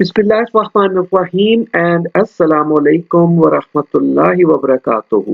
Bismillahirrahmanirrahim and Assalamu alaikum wa rahmatullahi wa barakatuhu.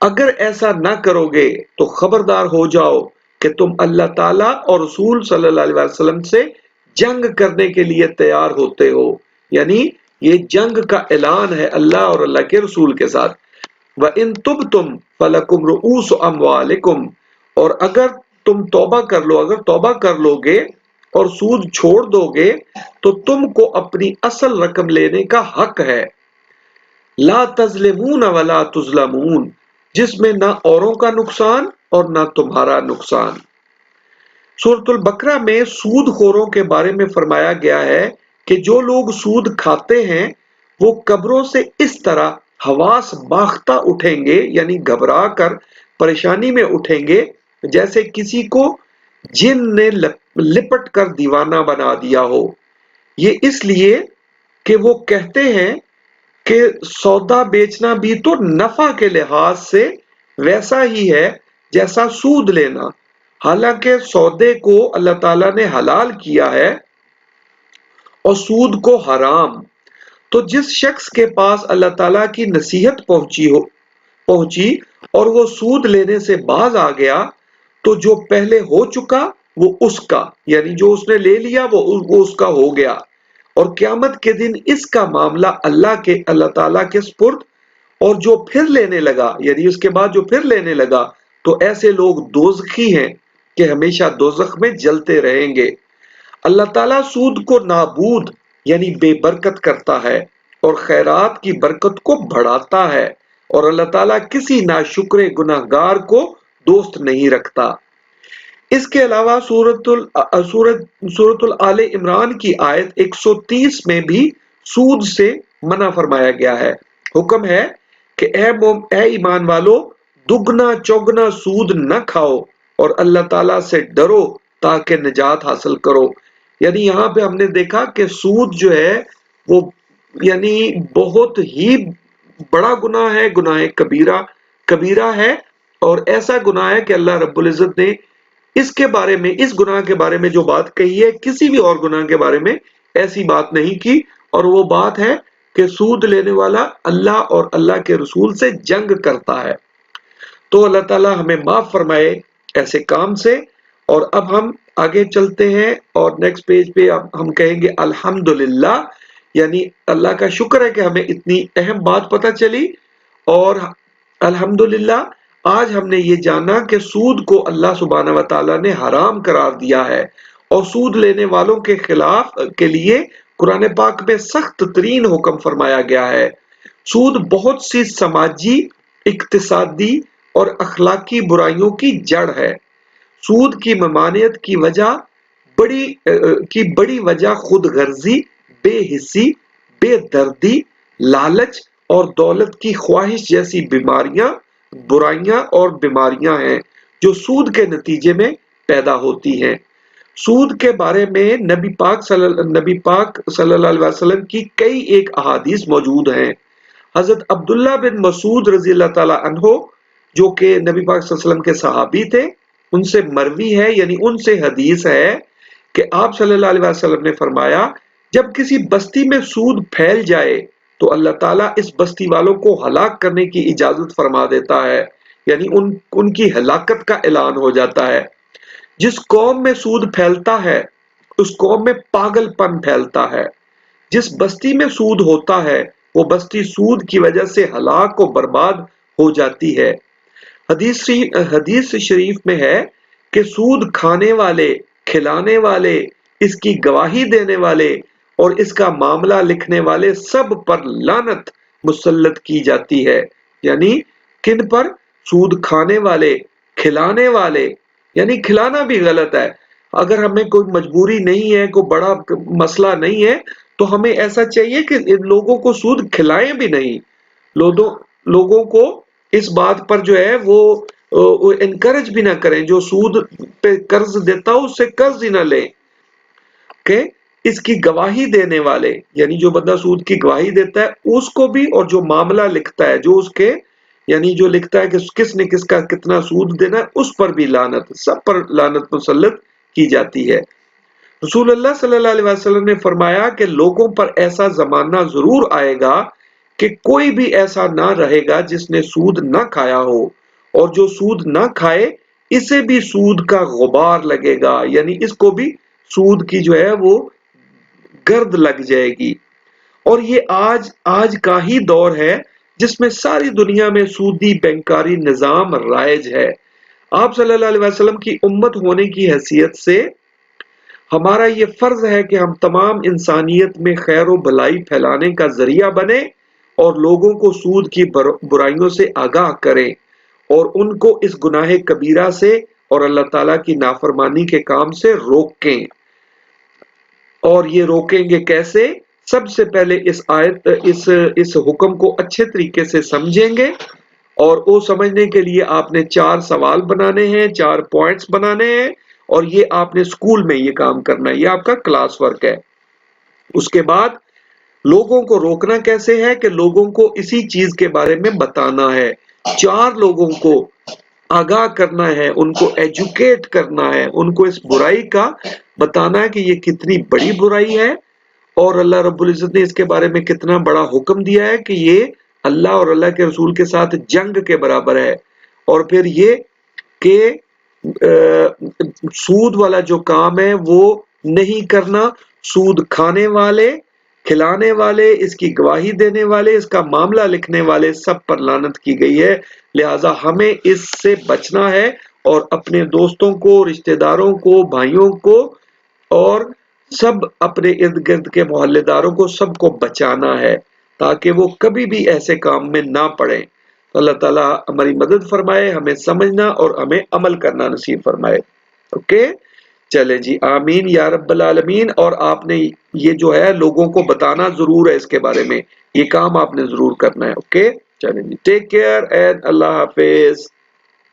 اگر ایسا نہ کرو گے تو خبردار ہو جاؤ کہ تم اللہ تعالیٰ اور رسول صلی اللہ علیہ وسلم سے جنگ کرنے کے لیے تیار ہوتے ہو، یعنی یہ جنگ کا اعلان ہے اللہ اور اللہ کے رسول کے ساتھ۔ وَإِن تُبْتُمْ فَلَكُمْ رُؤُوسُ أَمْوَالِكُمْ، اور اگر تم توبہ کر لو، اگر توبہ کر لو گے اور سود چھوڑ دو گے تو تم کو اپنی اصل رقم لینے کا حق ہے۔ لا تظلمون ولا تظلمون، جس میں نہ اوروں کا نقصان اور نہ تمہارا نقصان۔ سورۃ البقرہ میں سود خوروں کے بارے میں فرمایا گیا ہے کہ جو لوگ سود کھاتے ہیں وہ قبروں سے اس طرح حواس باختہ اٹھیں گے، یعنی گھبرا کر پریشانی میں اٹھیں گے، جیسے کسی کو جن نے لپٹ کر دیوانہ بنا دیا ہو۔ یہ اس لیے کہ وہ کہتے ہیں کہ سودا بیچنا بھی تو نفع کے لحاظ سے ویسا ہی ہے جیسا سود لینا، حالانکہ سودے کو اللہ تعالیٰ نے حلال کیا ہے اور سود کو حرام۔ تو جس شخص کے پاس اللہ تعالیٰ کی نصیحت پہنچی اور وہ سود لینے سے باز آ گیا تو جو پہلے ہو چکا وہ اس کا، یعنی جو اس نے لے لیا وہ اس کا ہو گیا، اور قیامت کے دن اس کا معاملہ اللہ تعالیٰ کے سپرد۔ اور جو پھر لینے لگا، یعنی اس کے بعد جو پھر لینے لگا، تو ایسے لوگ دوزخی ہیں کہ ہمیشہ دوزخ میں جلتے رہیں گے۔ اللہ تعالیٰ سود کو نابود یعنی بے برکت کرتا ہے اور خیرات کی برکت کو بڑھاتا ہے، اور اللہ تعالیٰ کسی ناشکر گناہگار کو دوست نہیں رکھتا۔ اس کے علاوہ سورۃ آل عمران کی آیت 130 میں بھی سود سے منع فرمایا گیا ہے۔ حکم ہے کہ اے ایمان والو، دگنا چوگنا سود نہ کھاؤ اور اللہ تعالیٰ سے ڈرو تاکہ نجات حاصل کرو۔ یعنی یہاں پہ ہم نے دیکھا کہ سود جو ہے وہ یعنی بہت ہی بڑا گناہ ہے، گناہ کبیرہ ہے، اور ایسا گناہ ہے کہ اللہ رب العزت نے اس گناہ کے بارے میں جو بات کہی ہے کسی بھی اور گناہ کے بارے میں ایسی بات نہیں کی، اور وہ بات ہے کہ سود لینے والا اللہ اور اللہ کے رسول سے جنگ کرتا ہے۔ تو اللہ تعالیٰ ہمیں معاف فرمائے ایسے کام سے۔ اور اب ہم آگے چلتے ہیں اور نیکسٹ پیج پہ ہم کہیں گے الحمدللہ، یعنی اللہ کا شکر ہے کہ ہمیں اتنی اہم بات پتہ چلی، اور الحمدللہ آج ہم نے یہ جانا کہ سود کو اللہ سبحانہ و تعالیٰ نے حرام قرار دیا ہے، اور سود لینے والوں کے خلاف کے لیے قرآن پاک میں سخت ترین حکم فرمایا گیا ہے۔ سود بہت سی سماجی، اقتصادی اور اخلاقی برائیوں کی جڑ ہے۔ سود کی ممانعت کی بڑی وجہ خود غرضی، بے حسی، بے دردی، لالچ اور دولت کی خواہش جیسی برائیاں اور بیماریاں ہیں جو سود کے نتیجے میں پیدا ہوتی ہیں۔ سود کے بارے میں نبی پاک صلی اللہ علیہ وسلم کی کئی ایک احادیث موجود ہیں۔ حضرت عبداللہ بن مسعود رضی اللہ تعالیٰ عنہ جو کہ نبی پاک صلی اللہ علیہ وسلم کے صحابی تھے، ان سے مروی ہے، یعنی ان سے حدیث ہے کہ آپ صلی اللہ علیہ وسلم نے فرمایا جب کسی بستی میں سود پھیل جائے تو اللہ تعالیٰ اس بستی والوں کو ہلاک کرنے کی اجازت فرما دیتا ہے، یعنی ان کی ہلاکت کا اعلان ہو جاتا ہے۔ جس قوم میں سود پھیلتا ہے اس قوم میں پاگل پن پھیلتا ہے۔ جس بستی میں سود ہوتا ہے وہ بستی سود کی وجہ سے ہلاک و برباد ہو جاتی ہے۔ حدیث شریف میں ہے کہ سود کھانے والے، کھلانے والے، اس کی گواہی دینے والے اور اس کا معاملہ لکھنے والے سب پر لعنت مسلط کی جاتی ہے۔ یعنی کن پر؟ سود کھانے والے، کھلانے والے، یعنی کھلانا بھی غلط ہے۔ اگر ہمیں کوئی مجبوری نہیں ہے، کوئی بڑا مسئلہ نہیں ہے تو ہمیں ایسا چاہیے کہ ان لوگوں کو سود کھلائیں بھی نہیں، لوگوں کو اس بات پر جو ہے وہ انکریج بھی نہ کریں، جو سود پہ قرض دیتا ہو اس سے قرض ہی نہ لیں۔ کہ اس کی گواہی دینے والے، یعنی جو بندہ سود کی گواہی دیتا ہے اس کو بھی، اور جو معاملہ لکھتا ہے، جو اس کے یعنی جو لکھتا ہے کہ کس نے کس کا کتنا سود دینا ہے، اس پر بھی لعنت، سب پر لعنت مسلط کی جاتی ہے۔ رسول اللہ صلی اللہ علیہ وسلم نے فرمایا کہ لوگوں پر ایسا زمانہ ضرور آئے گا کہ کوئی بھی ایسا نہ رہے گا جس نے سود نہ کھایا ہو، اور جو سود نہ کھائے اسے بھی سود کا غبار لگے گا، یعنی اس کو بھی سود کی جو ہے وہ گرد لگ جائے گی۔ اور یہ آج کا ہی دور ہے جس میں ساری دنیا میں سودی بینکاری نظام رائج ہے۔ آپ صلی اللہ علیہ وسلم کی امت ہونے کی حیثیت سے ہمارا یہ فرض ہے کہ ہم تمام انسانیت میں خیر و بھلائی پھیلانے کا ذریعہ بنیں اور لوگوں کو سود کی برائیوں سے آگاہ کریں اور ان کو اس گناہ کبیرہ سے اور اللہ تعالیٰ کی نافرمانی کے کام سے روکیں۔ اور یہ روکیں گے کیسے؟ سب سے پہلے اس حکم کو اچھے طریقے سے سمجھیں گے، اور وہ سمجھنے کے لیے آپ نے 4 سوال بنانے ہیں، 4 پوائنٹس بنانے ہیں، اور یہ آپ نے اسکول میں یہ کام کرنا ہے، یہ آپ کا کلاس ورک ہے۔ اس کے بعد لوگوں کو روکنا کیسے ہے کہ لوگوں کو اسی چیز کے بارے میں بتانا ہے، 4 لوگوں کو آگاہ کرنا ہے، ان کو ایجوکیٹ کرنا ہے، ان کو اس برائی کا بتانا ہے کہ یہ کتنی بڑی برائی ہے، اور اللہ رب العزت نے اس کے بارے میں کتنا بڑا حکم دیا ہے کہ یہ اللہ اور اللہ کے رسول کے ساتھ جنگ کے برابر ہے۔ اور پھر یہ کہ سود والا جو کام ہے وہ نہیں کرنا، سود کھانے والے، کھلانے والے، اس کی گواہی دینے والے، اس کا معاملہ لکھنے والے، سب پر لعنت کی گئی ہے۔ لہٰذا ہمیں اس سے بچنا ہے اور اپنے دوستوں کو، رشتہ داروں کو، بھائیوں کو اور سب اپنے ارد گرد کے محلے داروں کو سب کو بچانا ہے تاکہ وہ کبھی بھی ایسے کام میں نہ پڑیں۔ اللہ تعالیٰ ہماری مدد فرمائے، ہمیں سمجھنا اور ہمیں عمل کرنا نصیب فرمائے۔ اوکے، چلیں جی، آمین یا رب العالمین۔ اور آپ نے یہ جو ہے لوگوں کو بتانا ضرور ہے، اس کے بارے میں یہ کام آپ نے ضرور کرنا ہے۔ اوکے، چلیں جی، ٹیک کیئر اینڈ اللہ حافظ۔